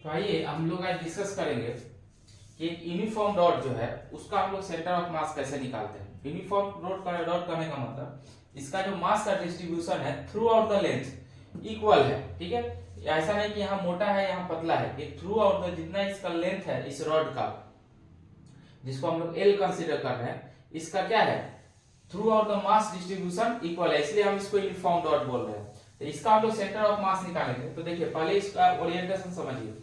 तो आइए हम लोग आज डिस्कस करेंगे कि एक यूनिफॉर्म रॉड जो है उसका हम लोग सेंटर ऑफ मास कैसे निकालते हैं। यूनिफॉर्म रॉड करने का मतलब इसका जो मास का डिस्ट्रीब्यूशन है through out the length equal है। ठीक है, ऐसा नहीं कि यहाँ मोटा है यहाँ पतला है, ये थ्रू आउट द जितना इसका लेंथ है इस रॉड का, जिसको हम लोग एल कंसीडर कर रहे हैं, इसका क्या है through out the mass distribution equal है, इसलिए हम इसको यूनिफॉर्म रॉड बोल रहे हैं। तो इसका हम लोग सेंटर ऑफ मास निकालेंगे। तो देखिए पहले इसका ओरिएंटेशन समझिए।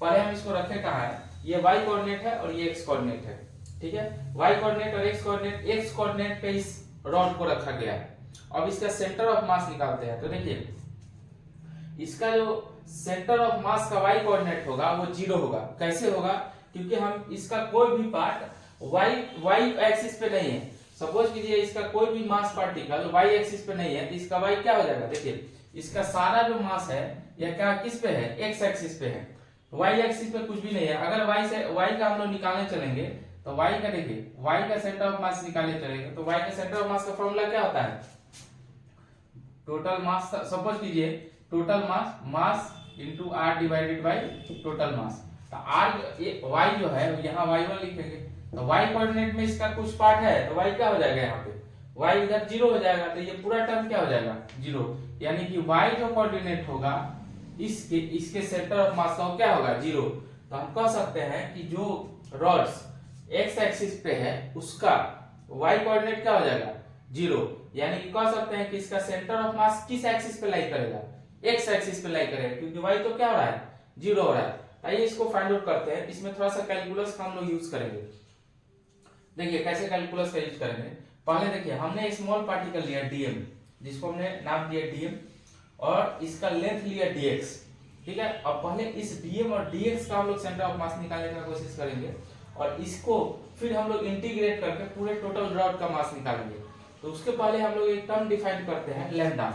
पहले हम इसको रखे कहाँ है, ये y कोऑर्डिनेट है और ये x कोऑर्डिनेट है। ठीक है, y कोऑर्डिनेट और x कोऑर्डिनेट पे इस रॉड को रखा गया है। अब इसका सेंटर ऑफ मास निकालते हैं। तो देखिए इसका जो सेंटर ऑफ मास का y कोऑर्डिनेट होगा वो 0 होगा। कैसे होगा, क्योंकि हम इसका कोई भी पार्ट y एक्सिस पे नहीं है। सपोज कीजिए इसका कोई भी मास पार्टिकल y एक्सिस पे नहीं है, तो इसका y क्या हो जाएगा, देखिए इसका सारा जो मास है यह क्या किस पे है, x एक्सिस पे है। y एक्सिस पे कुछ भी नहीं है। अगर y का हम लोग निकालने चलेंगे तो y का देखिए y का सेंटर ऑफ मास निकालने चलेंगे तो y का सेंटर ऑफ मास का फॉर्मूला क्या होता है, टोटल मास। सपोज कीजिए total mass into r divided by total मास। तो r y जो है यहाँ y1 लिखेंगे, तो y कोऑर्डिनेट में इसका कुछ पार्ट है तो y क्या हो जाएगा, यहाँ पे y इधर 0 हो जाएगा, तो ये पूरा टर्म क्या हो जाएगा 0। यानी कि y जो कोऑर्डिनेट होगा इसके सेंटर ऑफ मास का क्या होगा 0। तो हम कह सकते हैं कि जो रॉड्स x एक्सिस पे है उसका y कोऑर्डिनेट क्या हो जाएगा 0। यानी कि कह सकते हैं कि इसका सेंटर ऑफ मास किस एक्सिस पे लाई करेगा, x एक्सिस पे लाई करेगा, क्योंकि y तो क्या हो रहा है 0 हो रहा है। आइए इसको फाइंड आउट करते हैं। इसमें थोड़ा सा कैलकुलस का हम लोग यूज करेंगे। देखिए कैसे कैलकुलस का यूज करेंगे। पहले देखिए हमने स्मॉल पार्टिकल लिया dm, जिसको हमने नाम दिया dm, और इसका लेंथ लिया dx। ठीक है, अब पहले इस dm और dx का हम लोग सेंटर ऑफ मास निकालने का कोशिश करेंगे और इसको फिर हम लोग इंटीग्रेट करके पूरे टोटल रॉड का मास निकालेंगे। तो उसके पहले हम लोग एक टर्म डिफाइन करते हैं लैम्डा।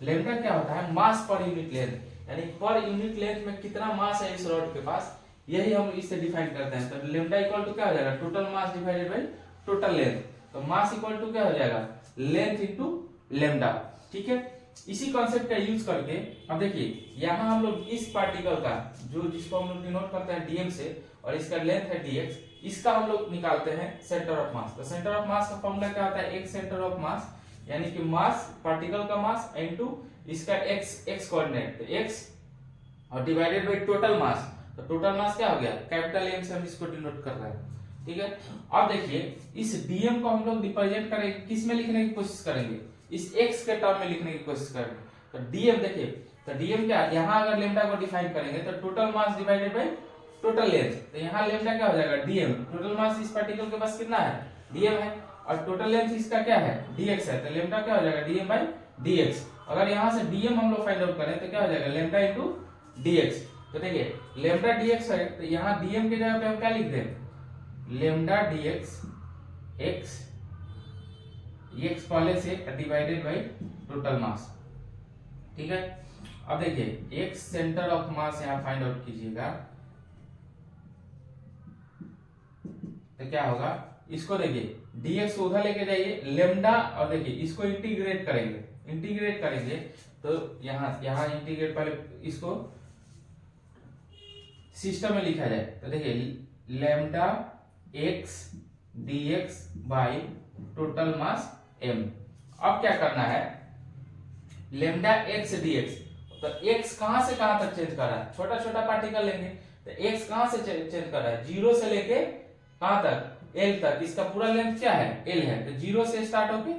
लैम्डा क्या होता है, मास पर यूनिट लेंथ, यानी पर यूनिट लेंथ में कितना मास है इस रॉड के पास, यही हम इससे डिफाइन करते हैं। तो लैम्डा इक्वल टू क्या हो जाएगा, total mass divided by total length. तो मास इक्वल टू क्या हो जाएगा, लेंथ इनटू लैम्डा। ठीक है, इसी कॉन्सेप्ट का यूज करके अब देखिए यहाँ हम लोग इस पार्टिकल का जिसको हम लोग डिनोट करते हैं dm से, और इसका लेंथ है dx, इसका हम लोग निकालते हैं सेंटर ऑफ मास। तो सेंटर ऑफ मास का फॉर्मूला क्या होता है, एक सेंटर ऑफ मास यानी कि मास पार्टिकल का मास इनटू इसका x कोऑर्डिनेट, तो x और डिवाइडेड बाय टोटल मास। तो टोटल मास क्या हो गया, कैपिटल M से हम इसको डिनोट कर रहे हैं। ठीक है, अब देखिए इस dm को हम लोग रिप्रेजेंट करेंगे, किस में लिखने की कोशिश करेंगे, इस x के टर्म में लिखने की कोशिश करेंगे। तो dm देखिए, तो dm क्या, यहाँ अगर लेम्डा को डिफाइन करेंगे तो total mass divided by total length. तो यहाँ लेम्डा क्या हो जाएगा dm, टोटल मास इस पार्टिकल के पास कितना है dm है, और टोटल लेंथ इसका क्या है dx है, तो लेम्डा क्या हो जाएगा dm बाय dx। अगर यहाँ से dm हम लोग फाइंड आउट करें तो क्या हो जाएगा लेम्डा इनटू dx। तो देखिए लेम्डा dx है, तो यहाँ dm की जगह पे हम क्या लिख दें, लेम्डा dx x पहले से डिवाइडेड बाय टोटल मास। ठीक है, अब देखिए x सेंटर ऑफ मास यहाँ फाइंड आउट कीजिएगा तो क्या होगा, इसको देखिए dx को उधर लेके जाइए लेम्डा, और देखिए इसको इंटीग्रेट करेंगे तो यहाँ इंटीग्रेट, पहले इसको सिस्टम में लिखा जाए। तो देखिए lambda x dx bye total मास m। अब क्या करना है, लेम्डा x dx, तो x कहां से कहां तक चेंज कर रहा है, छोटा छोटा पार्टिकल लेंगे तो x कहां से चेंज कर रहा है, 0 से लेके कहां तक l तक, इसका पूरा लेंथ क्या है l है, तो 0 से स्टार्ट होके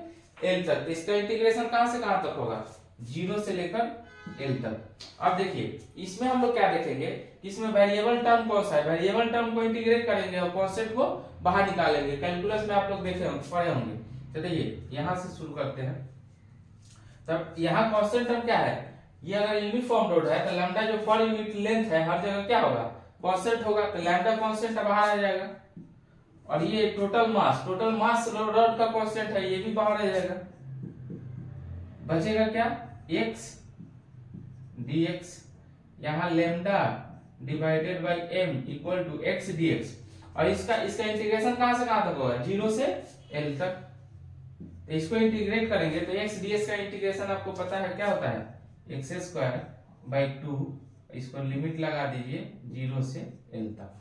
l तक। तो इसका इंटीग्रेशन कहां से कहां तक होगा, 0 से लेकर l तक। अब देखिए इसमें हम लोग क्या देखेंगे, इसमें वेरिएबल टर्म कौन सा है, वेरिएबल टर्म को इंटीग्रेट करेंगे और कांस्टेंट को बाहर निकालेंगे। कैलकुलस में आप लोग देखे होंगे, पढ़े होंगे। तो देखिए यहां से शुरू करते हैं। तब यहाँ कांस्टेंट टर्म क्या है, ये अगर यूनिफॉर्म रॉड है तो लैम्डा जो पर यूनिट लेंथ है हर जगह क्या होगा कांस्टेंट होगा, तो लैम्डा कांस्टेंट बाहर आ जाएगा। और ये टोटल मास रॉड का कांस्टेंट है, ये भी बाहर आ जाएगा। बचेगा क्या, x dx, यहाँ lambda divided by m equal to x dx, और इसका इंटीग्रेशन कहां से कहां तक होगा, 0 से l तक। तो इसको इंटीग्रेट करेंगे तो x ds का इंटीग्रेशन आपको पता है क्या होता है, x² बाय 2 इसको लिमिट लगा दीजिए 0 से L तक।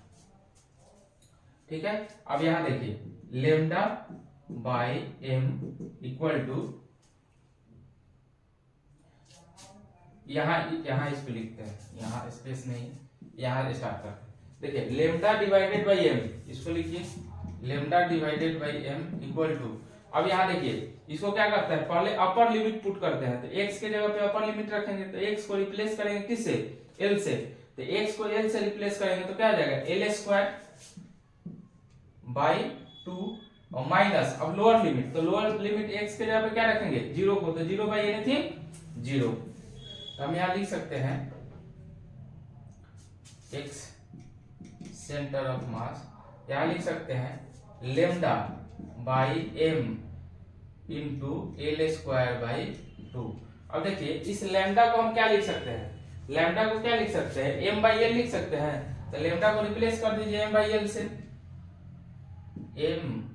ठीक है, अब यहां देखिए lambda by m equal to, यहाँ इसको लिखते हैं, यहाँ स्पेस नहीं, यहाँ स्टार्ट करते हैं। देखिए लेमडा डिवाइडेड बाई m, इसको लिखिए lambda divided by m equal to, अब यहाँ देखिए इसको क्या करते हैं, पहले अपर लिमिट पुट करते हैं, तो x के जगह पे अपर लिमिट रखेंगे, तो x को रिप्लेस करेंगे किससे, l से, तो x को l से रिप्लेस करेंगे तो क्या आ जाएगा, l स्क्वायर बाई 2 और माइनस, अब लोअर लिमिट, तो लोअर लिमिट x के जगह पे क्या रखेंगे, 0 को, तो 0 बाई एनीथिंग 0, तो हम यहाँ लिख सकते हैं x सेंटर ऑफ मास, यहाँ लिख सकते हैं lambda by m into L square by 2। अब देखिए इस लेमडा को हम क्या लिख सकते हैं, लेमडा को क्या लिख सकते हैं, m बाई एल लिख सकते हैं, तो लेमडा को रिप्लेस कर दीजिए m बाई एल से, m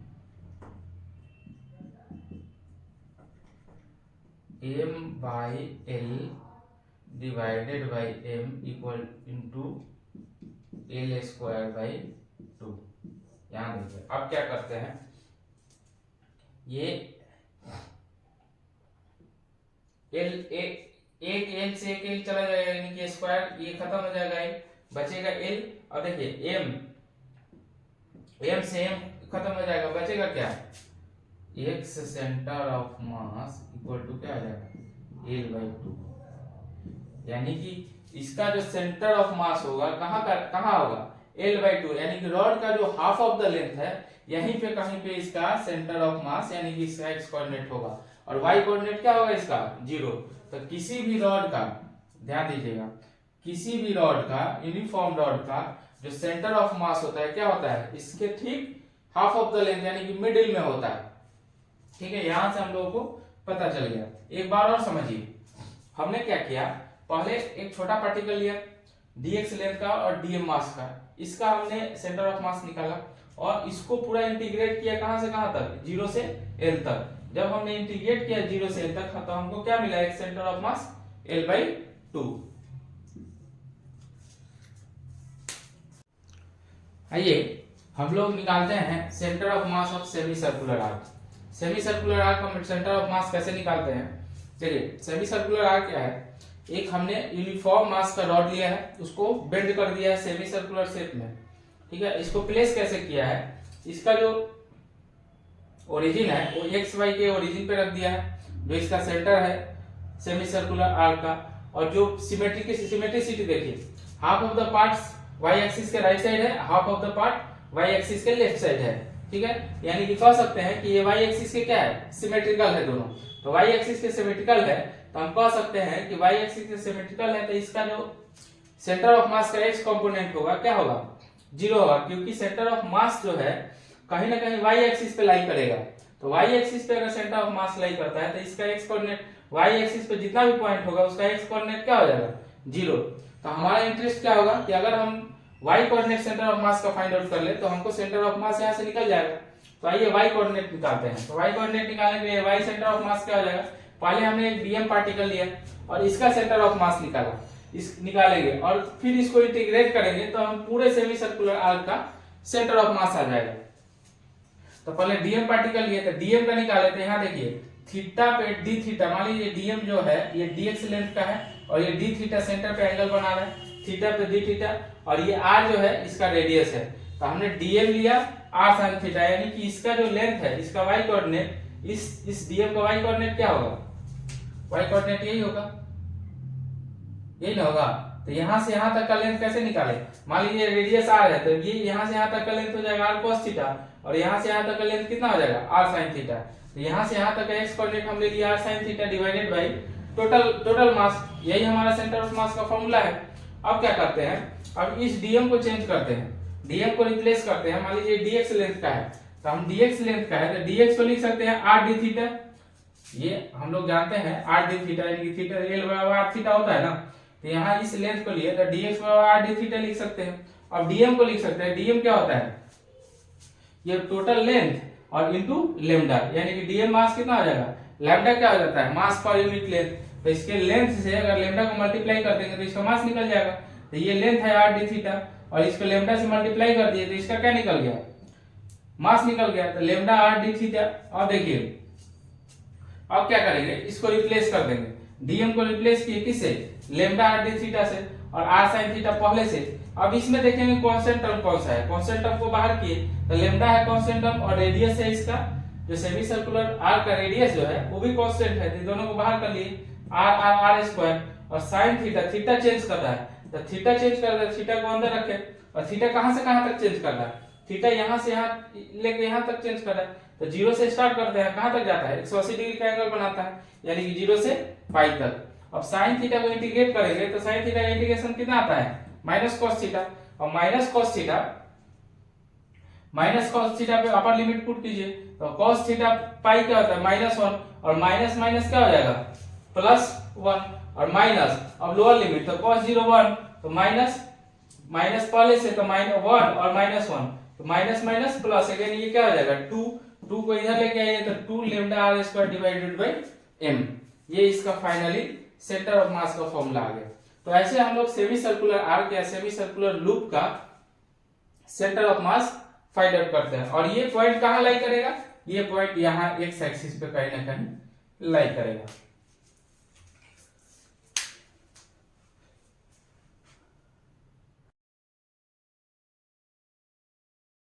by L divided by m equal into L square by 2। यहां देखिए अब क्या करते हैं, ये एल एक एल से एक एल चला जाएगा, यानी कि स्क्वायर ये खत्म हो जाएगा, बचेगा एल, और देखिए एम से एम खत्म हो जाएगा, बचेगा क्या, x centre of mass equal to क्या आ जाएगा, एल बाई 2, यानी कि इसका जो सेंटर ऑफ मास होगा कहाँ होगा, एल बाई 2, यानी कि रॉड का जो हाफ ऑफ द लेंथ है यहीं पे कहीं पे इसका सेंटर ऑफ मास यानी कि इसका एक्स कोऑर्डिनेट होगा, और वाई कोऑर्डिनेट क्या होगा इसका 0। तो किसी भी रॉड का, ध्यान दीजिएगा, किसी भी रॉड का, यूनिफॉर्म रॉड का जो सेंटर ऑफ मास होता है क्या होता है, इसके ठीक हाफ ऑफ द लेंथ यानी कि मिडिल में होता है। ठीक है, यहां से हम लोगों को पता चल गया। एक बार और समझिए, हमने क्या किया, पहले एक छोटा पार्टिकल लिया dx लेंथ का और dm मास का, इसका हमने सेंटर ऑफ मास निकाला और इसको पूरा इंटीग्रेट किया, कहां से कहां तक, 0 से l तक। जब हमने इंटीग्रेट किया 0 से l तक तो हमको क्या मिला, एक centre of mass l by 2। आइए हम लोग निकालते हैं centre of mass of semi circular arc. Semi circular arc हम सेंटर ऑफ मास कैसे निकालते हैं, चलिए सेमी सर्कुलर आर्क क्या है, एक हमने यूनिफॉर्म मास का रॉड लिया है, उसको बेंड कर दिया है सेमी सर्कुलर शेप में। ठीक है, इसको प्लेस कैसे किया है, इसका जो ओरिजिन है वो एक्स वाई के ओरिजिन पे रख दिया है, जो इसका सेंटर है सेमी सर्कुलर आर्क का, और जो सिमेट्रिसिटी देखिए, half of the parts Y axis के राइट साइड है, half of the part Y axis के लेफ्ट साइड है। ठीक है, यानी कि कह सकते हैं कि ये वाई एक्सिस के क्या है, सिमेट्रिकल है दोनों, तो वाई एक्सिस के सिमेट्रिकल है, तो हम कह सकते हैं कि वाई एक्सिस के सिमेट्रिकल है, तो इसका जो सेंटर ऑफ मास का एक्स कंपोनेंट होगा क्या होगा, 0 होगा, क्योंकि सेंटर ऑफ मास जो है कहीं ना कहीं वाई एक्सिस पे लाई करेगा। तो वाई एक्सिस पे अगर सेंटर ऑफ मास लाई करता है तो इसका एक्स कोऑर्डिनेट वाई एक्सिस पे जितना भी पॉइंट होगा उसका एक्स कोऑर्डिनेट क्या हो जाएगा, 0। तो हमारा इंटरेस्ट क्या होगा कि अगर हम Y coordinate centre of mass का फाइंड आउट कर ले तो हमको सेंटर ऑफ मास यहाँ से निकल जाएगा। तो आइए वाई कोऑर्डिनेट निकालते हैं। तो वाई कोऑर्डिनेट निकालने के लिए वाई सेंटर ऑफ मास क्या हो जाएगा, पहले हमने एक डीएम पार्टिकल लिया और इसका सेंटर ऑफ मास निकाला, इस निकालेंगे और फिर इसको इंटीग्रेट करेंगे तो हम पूरे सेमी सर्कुलर आर्क का सेंटर ऑफ मास आ जाएगा। तो पहले डीएम पार्टिकल लिए थे, डीएम का निकाले थे, यहाँ देखिए थीटा पे डी थीटा, मान लीजिए डीएम जो है ये डीएक्स लेंथ का है और ये डी थीटा सेंटर पे एंगल बना रहा है, थीटा पे डी थीटा, और ये आर जो है इसका रेडियस है। तो हमने डीएम लिया आर साइन थीटा, यानी कि इसका जो लेंथ है इसका वाई कोऑर्डिनेट, इस डीएम का वाई कोऑर्डिनेट क्या होगा, वाई कोऑर्डिनेट यही होगा, यही ना होगा। तो यहां से यहां तक का लेंथ कैसे निकाले, मान लीजिए रेडियस आर है तो ये यहां से यहां तक का लेंथ हो जाएगा आर cos थीटा, और यहां से यहां तक का लेंथ कितना हो जाएगा आर sin थीटा। तो यहां से यहां तक का एक्स कोऑर्डिनेट हम ले लिया r sin theta divided by total mass, यही हमारा सेंटर ऑफ मास का फार्मूला है। अब क्या करते हैं, अब इस डीएम को चेंज करते हैं, डीएम को रिप्लेस करते हैं। मान लीजिए dx लेंथ का है तो हम dx लेंथ का है तो dx को लिख सकते हैं r d थीटा, ये हम लोग जानते हैं r d थीटा, यानी कि थीटा l बराबर r थीटा होता है ना, तो यहाँ इस लेंथ को लिए तो dx बराबर r d थीटा लिख सकते हैं। अब dm को लिख सकते हैं, dm क्या होता है, ये टोटल लेंथ और इनटू लेमडा, यानी कि dm मास कितना हो जाएगा, लैम्डा क्या हो जाता है मास पर यूनिट लेंथ, तो इसके लेंथ से अगर लेमडा को मल्टीप्लाई कर देंगे तो इसका मास निकल जाएगा। तो ये लेंथ है r d थीटा और इसको लेमडा से मल्टीप्लाई कर दिए तो इसका क्या निकल गया, मास निकल गया। तो लेमडा r d थीटा। अब देखिए अब क्या करेंगे, इसको रिप्लेस कर देंगे, dm को रिप्लेस किए किससे, लेमडा r d थीटा से और r sin थीटा पहले से। अब इसमें देखेंगे कांस्टेंट टर्म कौन सा है, कांस्टेंट टर्म को बाहर किए तो लेमडा है कांस्टेंट टर्म और रेडियस है इसका जो सेमी सर्कुलर आर्क का रेडियस जो है वो भी कांस्टेंट है, तो दोनों को बाहर कर लिए r r r स्क्वायर और sin थीटा, थीटा चेंज कर रहा है तो थीटा चेंज कर रहा है, थीटा को अंदर रखे और थीटा कहां से कहां तक चेंज कर रहा है, थीटा यहां से यहां लेके यहां तक चेंज कर रहा है। तो 0 से स्टार्ट करते हैं, कहां तक जाता है 180 डिग्री का एंगल बनाता है, यानी कि 0 से पाई तक। अब sin थीटा को इंटीग्रेट करेंगे तो sin थीटा का इंटीग्रेशन कितना आता है, माइनस cos थीटा और माइनस cos थीटा पे अपर लिमिट पुट कीजिए तो cos थीटा पाई क्या होता है -1 और माइनस माइनस क्या हो जाएगा +1 और माइनस अब लोअर लिमिट तो cos 0 1 तो माइनस पहले से तो -1 और -1 तो माइनस माइनस प्लस अगेन ये क्या हो जाएगा 2 को इधर लेके आइए तो 2 lambda r square divided by m, ये इसका फाइनली सेंटर ऑफ मास का फॉर्मूला आ गया। तो ऐसे हम लोग सेमी सर्कुलर आर्क या सेमी सर्कुलर लूप का centre of mass find out करते हैं और ये पॉइंट कहां लाई करेगा, ये पॉइंट यहां एक्स एक्सिस पे कहीं ना कहीं लाई करेगा।